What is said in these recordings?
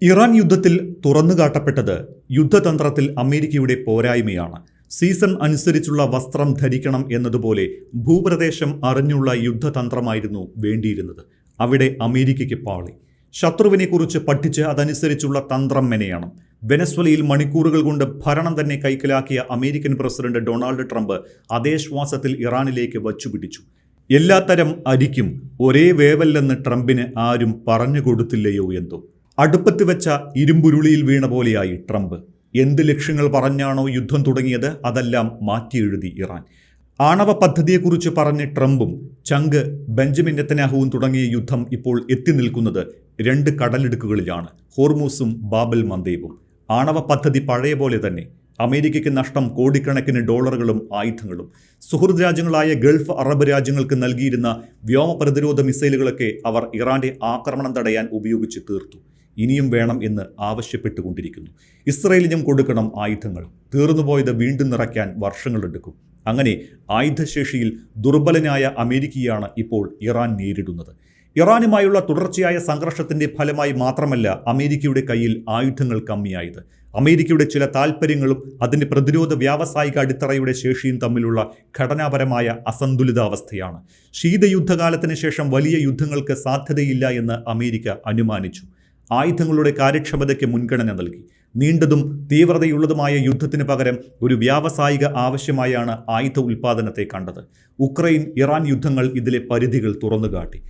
Iran യുദ്ധത്തിൽ തുറന്നുകാട്ടപ്പെട്ടത് യുദ്ധതന്ത്രത്തിൽ അമേരിക്കയുടെ പോരായ്മയാണ്. സീസൺ അനുസരിച്ചുള്ള വസ്ത്രം ധരിക്കണം എന്നതുപോലെ ഭൂപ്രദേശം അറിഞ്ഞുള്ള യുദ്ധതന്ത്രമായിരുന്നു വേണ്ടിയിരുന്നത്. അവിടെ അമേരിക്കയ്ക്ക് പാളി. ശത്രുവിനെക്കുറിച്ച് പഠിച്ച് അതനുസരിച്ചുള്ള തന്ത്രം മെനയണം. വെനസ്വലയിൽ മണിക്കൂറുകൾ കൊണ്ട് ഭരണം തന്നെ കൈക്കലാക്കിയ അമേരിക്കൻ പ്രസിഡന്റ് ഡൊണാൾഡ് ട്രംപ് അതേ ശ്വാസത്തിൽ ഇറാനിലേക്ക് വച്ചുപിടിച്ചു. എല്ലാത്തരം അരിക്കും ഒരേ വേവല്ലെന്ന് ട്രംപിന് ആരും പറഞ്ഞു കൊടുത്തില്ലയോ എന്തോ. അടുപ്പത്ത് വെച്ച ഇരുമ്പുരുളിയിൽ വീണ പോലെയായി ട്രംപ്. എന്ത് ലക്ഷ്യങ്ങൾ പറഞ്ഞാണോ യുദ്ധം തുടങ്ങിയത് അതെല്ലാം മാറ്റിയെഴുതി ഇറാൻ. ആണവ പദ്ധതിയെക്കുറിച്ച് പറഞ്ഞ് ട്രംപും ചങ്ക് ബെഞ്ചമിൻ നെതന്യാഹുവും തുടങ്ങിയ യുദ്ധം ഇപ്പോൾ എത്തി നിൽക്കുന്നത് രണ്ട് കടലിടുക്കുകളിലാണ്, ഹോർമൂസും ബാബൽ മന്ദേബും. ആണവ പദ്ധതി പഴയ പോലെ തന്നെ. അമേരിക്കയ്ക്ക് നഷ്ടം കോടിക്കണക്കിന് ഡോളറുകളും ആയുധങ്ങളും. സുഹൃദ് രാജ്യങ്ങളായ ഗൾഫ് അറബ് രാജ്യങ്ങൾക്ക് നൽകിയിരുന്ന വ്യോമ പ്രതിരോധ മിസൈലുകളൊക്കെ അവർ ഇറാന്റെ ആക്രമണം തടയാൻ ഉപയോഗിച്ച് തീർത്തു. ഇനിയും വേണം എന്ന് ആവശ്യപ്പെട്ടുകൊണ്ടിരിക്കുന്നു. ഇസ്രയേലിനും കൊടുക്കണം ആയുധങ്ങൾ. തീർന്നുപോയത് വീണ്ടും നിറയ്ക്കാൻ വർഷങ്ങളെടുക്കും. അങ്ങനെ ആയുധശേഷിയിൽ ദുർബലനായ അമേരിക്കയാണ് ഇപ്പോൾ ഇറാൻ നേരിടുന്നത്. ഇറാനുമായുള്ള തുടർച്ചയായ സംഘർഷത്തിന്റെ ഫലമായി മാത്രമല്ല അമേരിക്കയുടെ കയ്യിൽ ആയുധങ്ങൾ കമ്മിയായത്. അമേരിക്കയുടെ ചില താൽപ്പര്യങ്ങളും അതിൻ്റെ പ്രതിരോധ വ്യാവസായിക അടിത്തറയുടെ ശേഷിയും തമ്മിലുള്ള ഘടനാപരമായ അസന്തുലിതാവസ്ഥയാണ്. ശീതയുദ്ധകാലത്തിന് ശേഷം വലിയ യുദ്ധങ്ങൾക്ക് സാധ്യതയില്ല എന്ന് അമേരിക്ക അനുമാനിച്ചു. ആയുധങ്ങളുടെ കാര്യക്ഷമതയ്ക്ക് മുൻഗണന നൽകി. നീണ്ടതും തീവ്രതയുള്ളതുമായ യുദ്ധത്തിന് പകരം ഒരു വ്യാവസായിക ആവശ്യമായാണ് ആയുധ ഉൽപ്പാദനത്തെ കണ്ടത്. ഉക്രൈൻ ഇറാൻ യുദ്ധങ്ങൾ ഇതിലെ പരിധികൾ തുറന്നുകാട്ടി.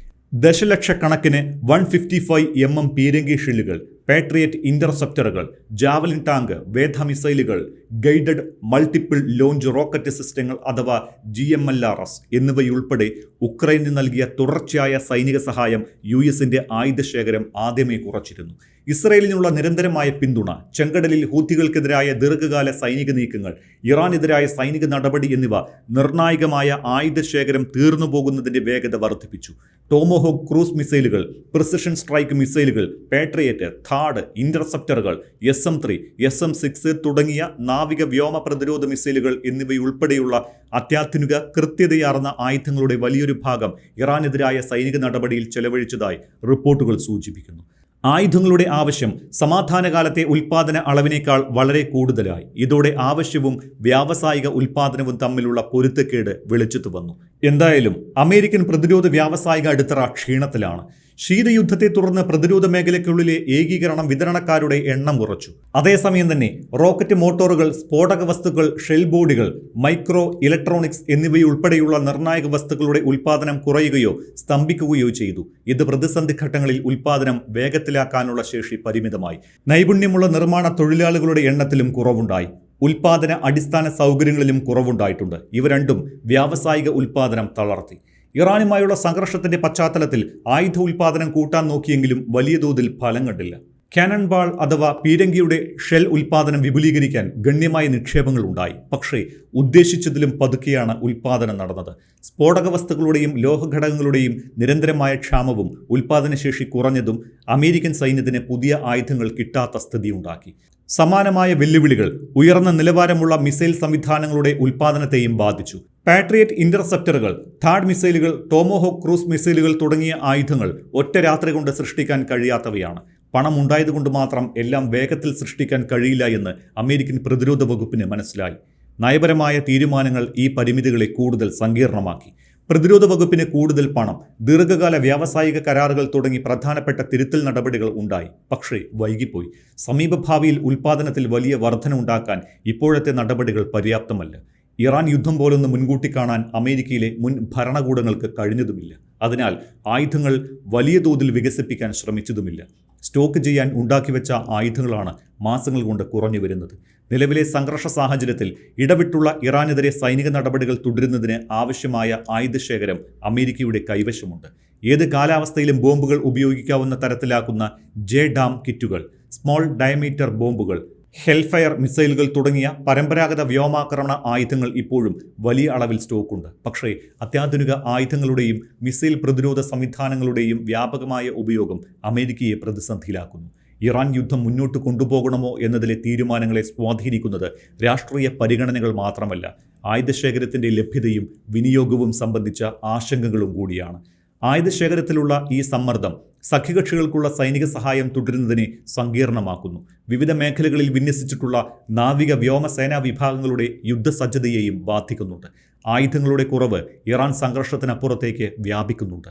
ദശലക്ഷക്കണക്കിന് 155 mm പീരങ്കി ഷെല്ലുകൾ, പാട്രിയറ്റ് ഇന്റർസെപ്റ്ററുകൾ, ജാവലിൻ ടാങ്ക്, വേധ മിസൈലുകൾ, ഗൈഡഡ് മൾട്ടിപ്പിൾ ലോഞ്ച് റോക്കറ്റ് സിസ്റ്റങ്ങൾ അഥവാ GMLRS എന്നിവയുൾപ്പെടെ ഉക്രൈന് നൽകിയ തുടർച്ചയായ സൈനിക സഹായം US-ന്റെ ആയുധശേഖരം ആദ്യമേ കുറച്ചിരുന്നു. ഇസ്രയേലിനുള്ള നിരന്തരമായ പിന്തുണ, ചെങ്കടലിൽ ഹൂത്തികൾക്കെതിരായ ദീർഘകാല സൈനിക നീക്കങ്ങൾ, ഇറാനെതിരായ സൈനിക നടപടി എന്നിവ നിർണായകമായ ആയുധശേഖരം തീർന്നുപോകുന്നതിന്റെ വേഗത വർദ്ധിപ്പിച്ചു. ടോമോഹോക്ക് ക്രൂസ് മിസൈലുകൾ, പ്രിസിഷൻ സ്ട്രൈക്ക് മിസൈലുകൾ, പാട്രിയറ്റ്, താഡ്, ഇന്റർസെപ്റ്ററുകൾ, SM-3, SM-6 തുടങ്ങിയ നാവിക വ്യോമ പ്രതിരോധ മിസൈലുകൾ എന്നിവയുൾപ്പെടെയുള്ള അത്യാധുനിക കൃത്യതയാർന്ന ആയുധങ്ങളുടെ വലിയൊരു ഭാഗം ഇറാനെതിരായ സൈനിക നടപടിയിൽ ചെലവഴിച്ചതായി റിപ്പോർട്ടുകൾ സൂചിപ്പിക്കുന്നു. ആയുധങ്ങളുടെ ആവശ്യം സമാധാനകാലത്തെ ഉൽപ്പാദന അളവിനേക്കാൾ വളരെ കൂടുതലായി. ഇതോടെ ആവശ്യവും വ്യാവസായിക ഉൽപ്പാദനവും തമ്മിലുള്ള പൊരുത്തക്കേട് വെളിച്ചത്തു വന്നു. എന്തായാലും അമേരിക്കൻ പ്രതിരോധ വ്യാവസായിക അടിത്തറ ക്ഷീണത്തിലാണ്. ശീതയുദ്ധത്തെ തുടർന്ന് പ്രതിരോധ മേഖലയ്ക്കുള്ളിലെ ഏകീകരണം വിതരണക്കാരുടെ എണ്ണം കുറച്ചു. അതേസമയം തന്നെ റോക്കറ്റ് മോട്ടോറുകൾ, സ്ഫോടക വസ്തുക്കൾ, ഷെൽ ബോഡികൾ, മൈക്രോ ഇലക്ട്രോണിക്സ് എന്നിവയുൾപ്പെടെയുള്ള നിർണായക വസ്തുക്കളുടെ ഉൽപ്പാദനം കുറയുകയോ സ്തംഭിക്കുകയോ ചെയ്തു. ഇത് പ്രതിസന്ധി ഘട്ടങ്ങളിൽ ഉൽപ്പാദനം വേഗത്തിലാക്കാനുള്ള ശേഷി പരിമിതമായി. നൈപുണ്യമുള്ള നിർമ്മാണ തൊഴിലാളികളുടെ എണ്ണത്തിലും കുറവുണ്ടായി. ഉൽപ്പാദന അടിസ്ഥാന സൗകര്യങ്ങളിലും കുറവുണ്ടായിട്ടുണ്ട്. ഇവ രണ്ടും വ്യാവസായിക ഉൽപ്പാദനം തളർത്തി. ഇറാനുമായുള്ള സംഘർഷത്തിന്റെ പശ്ചാത്തലത്തിൽ ആയുധ ഉൽപ്പാദനം കൂട്ടാൻ നോക്കിയെങ്കിലും വലിയ തോതിൽ ഫലം കണ്ടില്ല. കാനൺ ബാൾ അഥവാ പീരങ്കിയുടെ ഷെൽ ഉൽപ്പാദനം വിപുലീകരിക്കാൻ ഗണ്യമായ നിക്ഷേപങ്ങൾ ഉണ്ടായി. പക്ഷേ ഉദ്ദേശിച്ചതിലും പതുക്കെയാണ് ഉൽപ്പാദനം നടന്നത്. സ്ഫോടക വസ്തുക്കളുടെയും ലോഹഘടകങ്ങളുടെയും നിരന്തരമായ ക്ഷാമവും ഉൽപ്പാദനശേഷി കുറഞ്ഞതും അമേരിക്കൻ സൈന്യത്തിന് പുതിയ ആയുധങ്ങൾ കിട്ടാത്ത സ്ഥിതി ഉണ്ടാക്കി. സമാനമായ വെല്ലുവിളികൾ ഉയർന്ന നിലവാരമുള്ള മിസൈൽ സംവിധാനങ്ങളുടെ ഉൽപ്പാദനത്തെയും ബാധിച്ചു. പാട്രിയറ്റ് ഇന്റർസെപ്റ്ററുകൾ, താഡ് മിസൈലുകൾ, ടോമോഹോക്ക് ക്രൂസ് മിസൈലുകൾ തുടങ്ങിയ ആയുധങ്ങൾ ഒറ്റ രാത്രി കൊണ്ട് സൃഷ്ടിക്കാൻ കഴിയാത്തവയാണ്. പണം ഉണ്ടായതുകൊണ്ട് മാത്രം എല്ലാം വേഗത്തിൽ സൃഷ്ടിക്കാൻ കഴിയില്ല എന്ന് അമേരിക്കൻ പ്രതിരോധ വകുപ്പിന് മനസ്സിലായി. നയപരമായ തീരുമാനങ്ങൾ ഈ പരിമിതികളെ കൂടുതൽ സങ്കീർണമാക്കി. പ്രതിരോധ വകുപ്പിന് കൂടുതൽ പണം, ദീർഘകാല വ്യാവസായിക കരാറുകൾ തുടങ്ങി പ്രധാനപ്പെട്ട തിരുത്തൽ നടപടികൾ ഉണ്ടായി. പക്ഷേ വൈകിപ്പോയി. സമീപഭാവിയിൽ ഉൽപ്പാദനത്തിൽ വലിയ വർധന ഉണ്ടാക്കാൻ ഇപ്പോഴത്തെ നടപടികൾ പര്യാപ്തമല്ല. ഇറാൻ യുദ്ധം പോലൊന്ന് മുൻകൂട്ടി കാണാൻ അമേരിക്കയിലെ മുൻ ഭരണകൂടങ്ങൾക്ക് കഴിഞ്ഞതുമില്ല. അതിനാൽ ആയുധങ്ങൾ വലിയ തോതിൽ വികസിപ്പിക്കാൻ ശ്രമിച്ചതുമില്ല. സ്റ്റോക്ക് ചെയ്യാൻ ഉണ്ടാക്കിവെച്ച ആയുധങ്ങളാണ് മാസങ്ങൾ കൊണ്ട് കുറഞ്ഞു വരുന്നത്. നിലവിലെ സംഘർഷ സാഹചര്യത്തിൽ ഇടവിട്ടുള്ള ഇറാനെതിരെ സൈനിക നടപടികൾ തുടരുന്നതിന് ആവശ്യമായ ആയുധശേഖരം അമേരിക്കയുടെ കൈവശമുണ്ട്. ഏത് കാലാവസ്ഥയിലും ബോംബുകൾ ഉപയോഗിക്കാവുന്ന തരത്തിലാക്കുന്ന JDAM കിറ്റുകൾ, സ്മോൾ ഡയമീറ്റർ ബോംബുകൾ, ഹെൽഫയർ മിസൈലുകൾ തുടങ്ങിയ പരമ്പരാഗത വ്യോമാക്രമണ ആയുധങ്ങൾ ഇപ്പോഴും വലിയ അളവിൽ സ്റ്റോക്കുണ്ട്. പക്ഷേ അത്യാധുനിക ആയുധങ്ങളുടെയും മിസൈൽ പ്രതിരോധ സംവിധാനങ്ങളുടെയും വ്യാപകമായ ഉപയോഗം അമേരിക്കയെ പ്രതിസന്ധിയിലാക്കുന്നു. ഇറാൻ യുദ്ധം മുന്നോട്ട് കൊണ്ടുപോകണമോ എന്നതിലെ തീരുമാനങ്ങളെ സ്വാധീനിക്കുന്നത് രാഷ്ട്രീയ പരിഗണനകൾ മാത്രമല്ല, ആയുധശേഖരത്തിൻ്റെ ലഭ്യതയും വിനിയോഗവും സംബന്ധിച്ച ആശങ്കകളും കൂടിയാണ്. ആയുധശേഖരത്തിലുള്ള ഈ സമ്മർദ്ദം സഖ്യകക്ഷികൾക്കുള്ള സൈനിക സഹായം തുടരുന്നതിനെ സങ്കീർണമാക്കുന്നു. വിവിധ മേഖലകളിൽ വിന്യസിച്ചിട്ടുള്ള നാവിക വ്യോമസേനാ വിഭാഗങ്ങളുടെ യുദ്ധസജ്ജതയെയും ബാധിക്കുന്നുണ്ട്. ആയുധങ്ങളുടെ കുറവ് ഇറാൻ സംഘർഷത്തിനപ്പുറത്തേക്ക് വ്യാപിക്കുന്നുണ്ട്.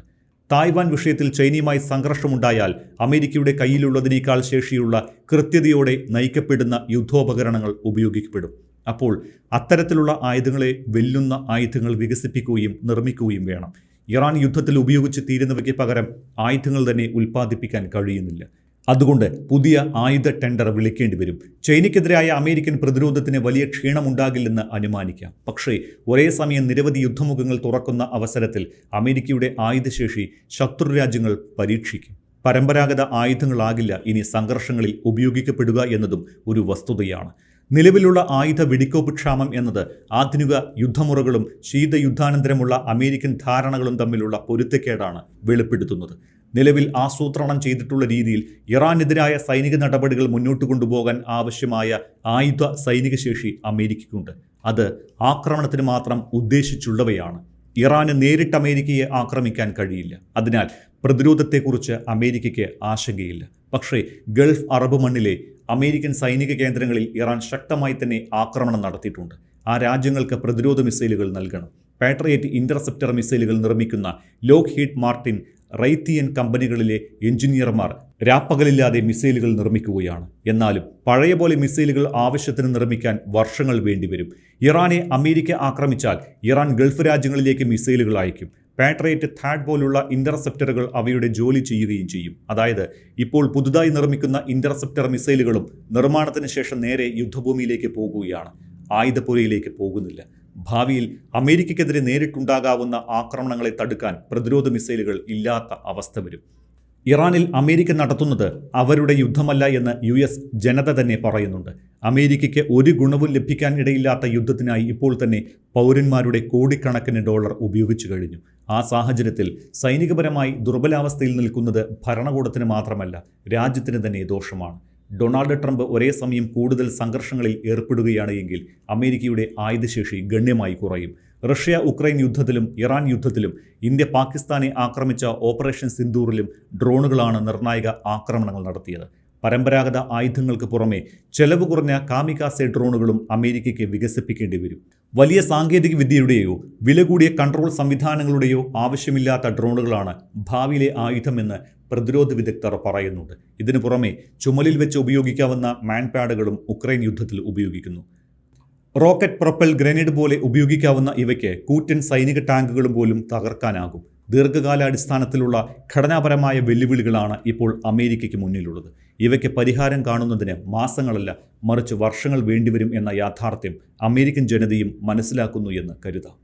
തായ്വാൻ വിഷയത്തിൽ ചൈനയുമായി സംഘർഷമുണ്ടായാൽ അമേരിക്കയുടെ കയ്യിലുള്ളതിനേക്കാൾ ശേഷിയുള്ള കൃത്യതയോടെ നയിക്കപ്പെടുന്ന യുദ്ധോപകരണങ്ങൾ ഉപയോഗിക്കപ്പെടും. അപ്പോൾ അത്തരത്തിലുള്ള ആയുധങ്ങളെ വെല്ലുന്ന ആയുധങ്ങൾ വികസിപ്പിക്കുകയും നിർമ്മിക്കുകയും വേണം. ഇറാൻ യുദ്ധത്തിൽ ഉപയോഗിച്ച് തീരുന്നവയ്ക്ക് പകരം ആയുധങ്ങൾ തന്നെ ഉൽപ്പാദിപ്പിക്കാൻ കഴിയുന്നില്ല. അതുകൊണ്ട് പുതിയ ആയുധ ടെൻഡർ വിളിക്കേണ്ടി വരും. ചൈനയ്ക്കെതിരായ അമേരിക്കൻ പ്രതിരോധത്തിന് വലിയ ക്ഷീണമുണ്ടാകില്ലെന്ന് അനുമാനിക്കാം. പക്ഷേ ഒരേ സമയം നിരവധി യുദ്ധമുഖങ്ങൾ തുറക്കുന്ന അവസരത്തിൽ അമേരിക്കയുടെ ആയുധശേഷി ശത്രുരാജ്യങ്ങൾ പരീക്ഷിക്കും. പരമ്പരാഗത ആയുധങ്ങളാകില്ല ഇനി സംഘർഷങ്ങളിൽ ഉപയോഗിക്കപ്പെടുക എന്നതും ഒരു വസ്തുതയാണ്. നിലവിലുള്ള ആയുധ വെടിക്കോപ്പ് ക്ഷാമം എന്നത് ആധുനിക യുദ്ധമുറകളും ശീതയുദ്ധാനന്തരമുള്ള അമേരിക്കൻ ധാരണകളും തമ്മിലുള്ള പൊരുത്തക്കേടാണ് വെളിപ്പെടുത്തുന്നത്. നിലവിൽ ആസൂത്രണം ചെയ്തിട്ടുള്ള രീതിയിൽ ഇറാനെതിരായ സൈനിക നടപടികൾ മുന്നോട്ട് കൊണ്ടുപോകാൻ ആവശ്യമായ ആയുധ സൈനിക ശേഷി അമേരിക്കയ്ക്കുണ്ട്. അത് ആക്രമണത്തിന് മാത്രം ഉദ്ദേശിച്ചുള്ളവയാണ്. ഇറാന് നേരിട്ട് അമേരിക്കയെ ആക്രമിക്കാൻ കഴിയില്ല. അതിനാൽ പ്രതിരോധത്തെക്കുറിച്ച് അമേരിക്കയ്ക്ക് ആശങ്കയില്ല. പക്ഷേ ഗൾഫ് അറബ് മണ്ണിലെ അമേരിക്കൻ സൈനിക കേന്ദ്രങ്ങളിൽ ഇറാൻ ശക്തമായി തന്നെ ആക്രമണം നടത്തിയിട്ടുണ്ട്. ആ രാജ്യങ്ങൾക്ക് പ്രതിരോധ മിസൈലുകൾ നൽകണം. പാട്രിയറ്റ് ഇന്റർസെപ്റ്റർ മിസൈലുകൾ നിർമ്മിക്കുന്ന ലോക്ക് ഹീഡ് മാർട്ടിൻ, റൈത്തിയൻ കമ്പനികളിലെ എഞ്ചിനീയർമാർ രാപ്പകലില്ലാതെ മിസൈലുകൾ നിർമ്മിക്കുകയാണ്. എന്നാലും പഴയ പോലെ മിസൈലുകൾ ആവശ്യത്തിന് നിർമ്മിക്കാൻ വർഷങ്ങൾ വേണ്ടിവരും. ഇറാനെ അമേരിക്ക ആക്രമിച്ചാൽ ഇറാൻ ഗൾഫ് രാജ്യങ്ങളിലേക്ക് മിസൈലുകൾ അയക്കും. പാട്രിയറ്റ് താഡ് പോലുള്ള ഇന്റർസെപ്റ്ററുകൾ അവയുടെ ജോലി ചെയ്യുകയും ചെയ്യും. അതായത് ഇപ്പോൾ പുതുതായി നിർമ്മിക്കുന്ന ഇന്റർസെപ്റ്റർ മിസൈലുകളും നിർമ്മാണത്തിന് ശേഷം നേരെ യുദ്ധഭൂമിയിലേക്ക് പോകുകയാണ്, ആയുധപ്പുരയിലേക്ക് പോകുന്നില്ല. ഭാവിയിൽ അമേരിക്കയ്ക്കെതിരെ നേരിട്ടുണ്ടാകാവുന്ന ആക്രമണങ്ങളെ തടുക്കാൻ പ്രതിരോധ മിസൈലുകൾ ഇല്ലാത്ത അവസ്ഥ വരും. ഇറാനിൽ അമേരിക്ക നടത്തുന്നത് അവരുടെ യുദ്ധമല്ല എന്ന് US ജനത തന്നെ പറയുന്നുണ്ട്. അമേരിക്കയ്ക്ക് ഒരു ഗുണവും ലഭിക്കാൻ ഇടയില്ലാത്ത യുദ്ധത്തിനായി ഇപ്പോൾ തന്നെ പൗരന്മാരുടെ കോടിക്കണക്കിന് ഡോളർ ഉപയോഗിച്ചു കഴിഞ്ഞു. ആ സാഹചര്യത്തിൽ സൈനികപരമായി ദുർബലാവസ്ഥയിൽ നിൽക്കുന്നത് ഭരണകൂടത്തിന് മാത്രമല്ല രാജ്യത്തിന് തന്നെ ദോഷമാണ്. ഡൊണാൾഡ് ട്രംപ് ഒരേ സമയം കൂടുതൽ സംഘർഷങ്ങളിൽ ഏർപ്പെടുകയാണ് എങ്കിൽ അമേരിക്കയുടെ ആയുധശേഷി ഗണ്യമായി കുറയും. റഷ്യ ഉക്രൈൻ യുദ്ധത്തിലും ഇറാൻ യുദ്ധത്തിലും ഇന്ത്യ പാകിസ്ഥാനെ ആക്രമിച്ച ഓപ്പറേഷൻ സിന്ദൂറിലും ഡ്രോണുകളാണ് നിർണായക ആക്രമണങ്ങൾ നടത്തിയത്. പരമ്പരാഗത ആയുധങ്ങൾക്ക് പുറമെ ചെലവ് കുറഞ്ഞ കാമികാസെ ഡ്രോണുകളും അമേരിക്കയ്ക്ക് വികസിപ്പിക്കേണ്ടി വരും. വലിയ സാങ്കേതിക വിദ്യയുടെയോ വില കൂടിയ കൺട്രോൾ സംവിധാനങ്ങളുടെയോ ആവശ്യമില്ലാത്ത ഡ്രോണുകളാണ് ഭാവിയിലെ ആയുധമെന്ന് പ്രതിരോധ വിദഗ്ധർ പറയുന്നുണ്ട്. ഇതിനു പുറമെ ചുമലിൽ വെച്ച് ഉപയോഗിക്കാവുന്ന മാൻപാഡുകളും ഉക്രൈൻ യുദ്ധത്തിൽ ഉപയോഗിക്കുന്നു. റോക്കറ്റ് പ്രൊപ്പൽ ഗ്രനേഡ് പോലെ ഉപയോഗിക്കാവുന്ന ഇവയ്ക്ക് കൂറ്റൻ സൈനിക ടാങ്കുകളും പോലും തകർക്കാനാകും. ദീർഘകാലാടിസ്ഥാനത്തിലുള്ള ഘടനാപരമായ വെല്ലുവിളികളാണ് ഇപ്പോൾ അമേരിക്കയ്ക്ക് മുന്നിലുള്ളത്. ഇവയ്ക്ക് പരിഹാരം കാണുന്നതിന് മാസങ്ങളല്ല മറിച്ച് വർഷങ്ങൾ വേണ്ടിവരും എന്ന യാഥാർത്ഥ്യം അമേരിക്കൻ ജനതയും മനസ്സിലാക്കുന്നു എന്ന് കരുതാം.